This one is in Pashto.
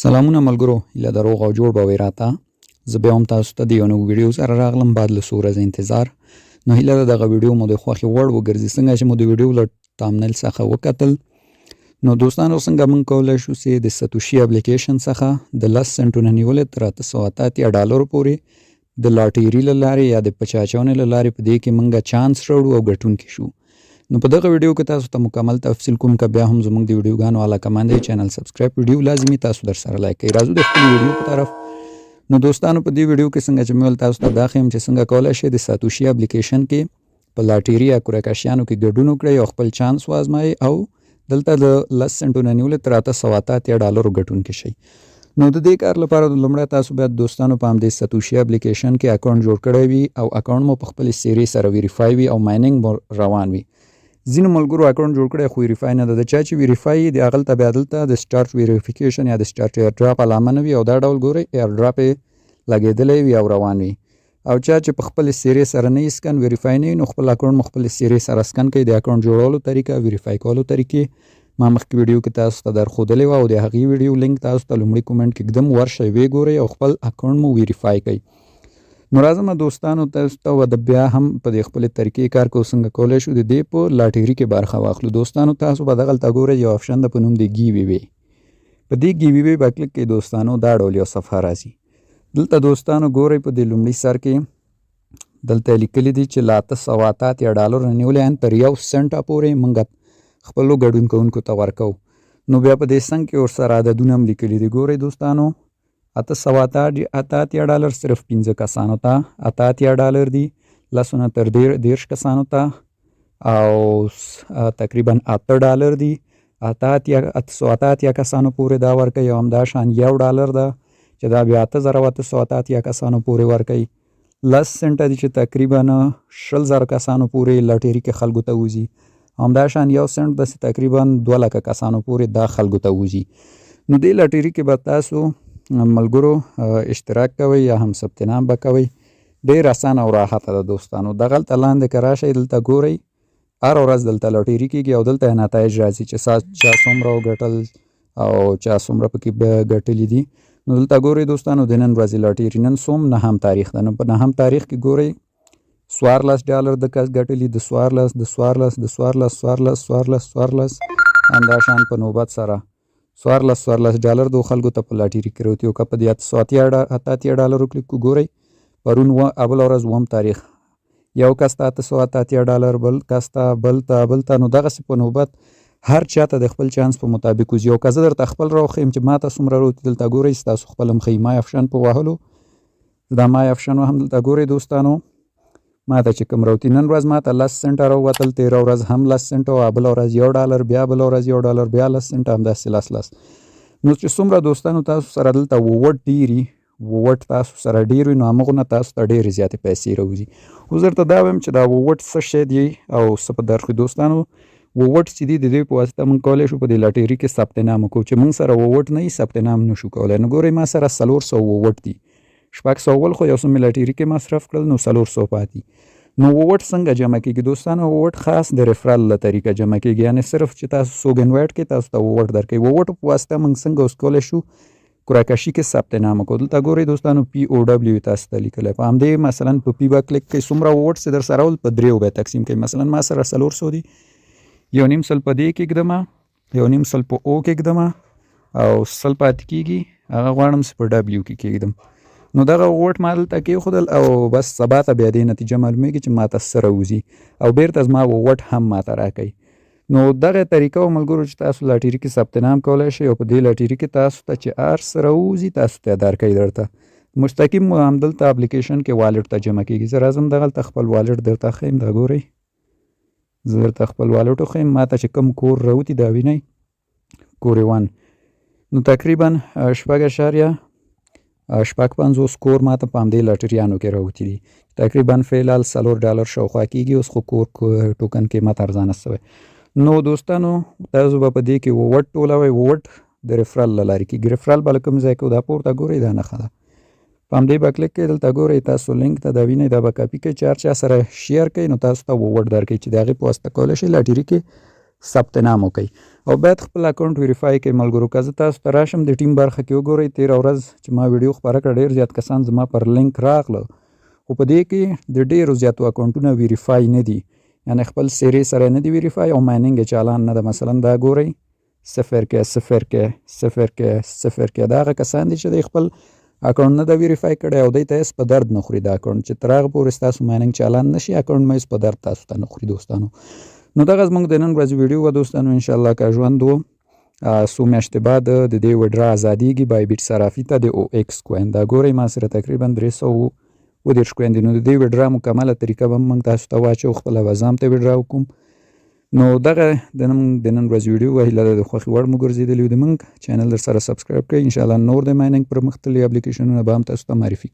سلامونه ملګرو، هیله د روغ او جوړ به وي راته. زه بیا هم تاسو ته د یو نوي ویډیو سره راغلم بعد له څو ورځې انتظار. نو هیله ده دغه ویډیو مو د خوښې وړ وګرځي. څنګه چې مو د ویډیو له تامنیل څخه وکتل، نو دوستانو څنګه موږ کولی شو چې د ساتوشي اپلیکیشن څخه د 10 سنټونه نیولې تر $888 پورې د لاټري له لارې یا د پچاچونې له لارې په دې کې موږ چانس راوړو او ګټونکي شو. نو په دغه ویډیو کې تاسو ته مکمل تفصیل کوم که بیا هم زموږ د ویډیوګانو علاقه‌مند یې چینل سبسکرایب ویډیو لازمي تاسو در سره لایک کړئ. راځو د خپل ویډیو په طرف. نو دوستانو په دې ویډیو کې څنګه چې مې تاسو ته دا ښیم چې څنګه کولی شئ د ساتوشي اپلیکیشن کې په لاټري یا کورکاشیانو کې ګډون وکړئ او خپل چانس وازمایئ او دلته د 10 سنټونه نیولې تر $888 ګټونکي شئ. نو د دې کار لپاره لومړی تاسو باید دوستانو په همدې ساتوشي اپلیکیشن کې اکاونټ جوړ کړی وي او اکاونټ مو په خپلې سیرې سره ویریفای وي او مایننګ مو روان وي. ځینو ملګرو اکاونټ جوړ کړی خو ویریفای نه ده. د چا چې ویریفای دی هغلته بیا دلته د سټارټ ویریفیکیشن یا د سټارټ ایرډراپ علامه نه وي او دا ډول ګورئ ایرډراپ یې لګېدلی وي او روان وي. او چا چې په خپلې سیرې سره نه سکن ویریفای نه وي نو خپل اکاونټ مو خپلې سیرې سره سکن کوي. د اکاونټ جوړولو طریقه، ویریفای کولو طریقې ما مخکې ویډیو کې تاسو ته درښودلې وه او د هغې ویډیو لینک تاسو ته لومړي کومنټ کې ږدم، ورشئ ویې ګورئ او خپل اکاونټ مو ویریفای کړئ. نو راځم دوستانو تاسو ته د بیا هم په دې خپلې طریقې کار کوو څنګه کولی شو د دې په لاټري کې برخه واخلو. دوستانو تاسو به دغلته ګورئ یو آپشن ده په نوم د ګیوی وی. په دې ګیوی وی به کلیک کړئ دوستانو، دا ډول یو صفحه راځي. دلته دوستانو ګورئ په دې لومړي سر کې دلته لیکلي دي چې له $888 نه نیولې ان تر 1 سنټه پورې موږ خپلو ګډون کوونکو ته ورکوو. نو بیا په دې څنګ کې ورسره عددونه هم لیکلي دي. ګورئ دوستانو $888 صرف 5 کسانو ته، $88 دي 10 نه تر 10 کسانو ته او تقریبا $8 دي 888 کسانو پورې دا ورکوي او همدا شان $1 ده چې دا بیا 8888 کسانو پورې ورکوي. 10 سنټه دي چې تقریبا 20,000 کسانو پورې لاټري کې خلکو ته وځي. همدا شان 1 سنټ داسې تقریبا 2 لکه کسانو پورې دا خلکو ته وځي. نو دې لاټري کې به تاسو ملګرو اشتراک کوئ یا هم ثبت نام به کوئ. ډېر اسانه او راحته ده دوستانو. دغلته لاندې که راشئ دلته ګورئ هر ورځ دلته لاټري کېږي او دلته نتایج راځي چې چا څومره وګټل او چا څومره پکې ګټلي دي. نو دلته ګورئ دوستانو د نن ورځې لاټري نن څوم 9 تاریخ ده. نو په 9 تاریخ کې ګورئ $14 د کس ګټلي، د 14 همدا شان په نوبت سره $14 دو خلکو ته په لاټري کې راوتي او که په دې $888 کلیک ګورئ پرون اول ورځ 1 تاریخ یو کس ته $888 بل کس ته بل ته نو دغسې په نوبت هر چا ته د خپل چانس په مطابق وځي. او که زه درته خپل راوښیم چې ما ته څومره راوتي دلته ګورئ ستاسو خپل هم ښیي. مای آپشن په وهلو دا مای آپشن هم دلته ګورئ دوستانو ما ته چې کوم راوتي. نن ورځ ما ته 10 سنټه راووتل، تېره ورځ هم 10 سنټه او بله ورځ $1 بیا بله ورځ $1 بیا 10 سنټه همداسې 10. نو چې څومره دوستانو تاسو سره دلته ووټ ډېري ووټ تاسو سره ډېر وي نو همغونه تاسو ته ډېرې زیاتې پیسې راوځي. اوس درته دا وایم چې دا ووټ څه شی دی او څه په درخو دوستانو. ووټ چې دي د دې په واسطه موږ کولی شو په دې لاټري کې ثبت نام وکړو. چې موږ سره ووټ نه وي ثبت نام نه شو کولی. نو ګورئ ما سره 400 ووټ دي، 600 ول خو یو څه مې لاټري کې مصرف کړل نو 400 پاتې. نو ووټ څنګه جمع کېږي دوستانو؟ ووټ خاص د ریفرال له طریقه جمع کېږي، یعنې صرف چې تاسو څوک انوایټ کړئ تاسو ته ووټ درکوي. ووټ په واسطه موږ څنګه اوس کولی شو کورکاشي کې ثبت نام وکړو. دلته ګورئ دوستانو POW تاسو ته لیکلی په همدې مثلا په پی به کلیک کوئ. څومره ووټ چې در سره ول په 3 به تقسیم کوئ. مثلا ما سره 400 دي، 1.5 سل په دې کې ږدمه، 1.5 سل په O کې ږدمه او سل پاتې کېږي هغه غواړم چې په W کې کېږدم. نو دغه ووټ ما دلته کېښودل او بس سبا ته بیا دې نتیجه معلومیږي چې ما ته څه راوځي او بیرته زما ووټ هم ما ته راکوي. نو دغه طریقه و ملګرو چې تاسو لاټري کې ثبت نام کولی شئ او په دې لاټري کې تاسو ته چې هر څه راوځي تاسو ته درکوي. درته مستقیم همدلته اپلیکیشن کې والټ ته جمع کېږي. زه راځم دغلته خپل والټ درته ښیم. دا ګورئ زه درته خپل والټ وښیم. ما ته چې کوم کور راوتي دا وینئ کور 1 نو تقریبا 6.50 کور ما ته په همدې لاټریانو کې راوتي دي. تقریبا فعلال $4 شاوخوا کېږي. اوس خو کور ټوکن قیمت ارزانه شوی. نو دوستانو تاسو به په دې کې ووټ ټولوئ. ووټ د ریفرال له لارې کېږي. ریفرال به له کوم ځای کې دا پورته ګورئ دا نښه ده په همدې به کلیک کوئ. دلته ګورئ تاسو لینک ته دا وینئ دا به کاپي کوئ چې هر چا سره شیر کوئ نو تاسو ته ووټ درکوي چې د هغې په واسطه کولی شئ لاټري کې ثبت نام وکړئ او باید خپل اکاونټ ویریفای کړئ ملګرو. که زه تاسو ته راشم د ټیم برخه کې وګورئ تېره ورځ چې ما ویډیو خپاره کړه ډېر زیات کسان زما پر لینک راغله خو په دې کې د ډېرو زیاتو اکاونټونه ویریفای نه دي، یعنی خپل سیرې سره نه دي ویریفای او مایننګ یې چالان نه ده. مثلا دا ګورئ 0 کې دا هغه کسان دي چې د خپل اکاونټ نه د ویریفای کړی او دوی ته هېڅ په درد نه خوري دا اکاونټ چې تر هغه پورې ستاسو مایننګ چالان نه شي اکاونټ مې هېڅ په درد تاسو ته نه خوري دوستانو. نو دغه زموږ د نن ورځې ویډیو وه دوستانو. انشاءالله که ژوند و څو میاشتې بعد د دې وډرا ازادېږي بایبیټ صرافي ته د OX کوین. دا ګورئ ما سره تقریبا 330 کوین دي. نو د دې وډرا مکمله طریقه به موږ تاسو ته واچو خپله به ځان ته وډرا وکړو. نو دغه د نن ورځې ویډیو وه هیله ده د خوښې وړ مو ګرځېدلي وي. د موږ چینل در سره سبسکرایب کړئ. انشاءالله نور د مایننګ پرمختللي اپلیکیشنونه به هم تاسو ته معرفي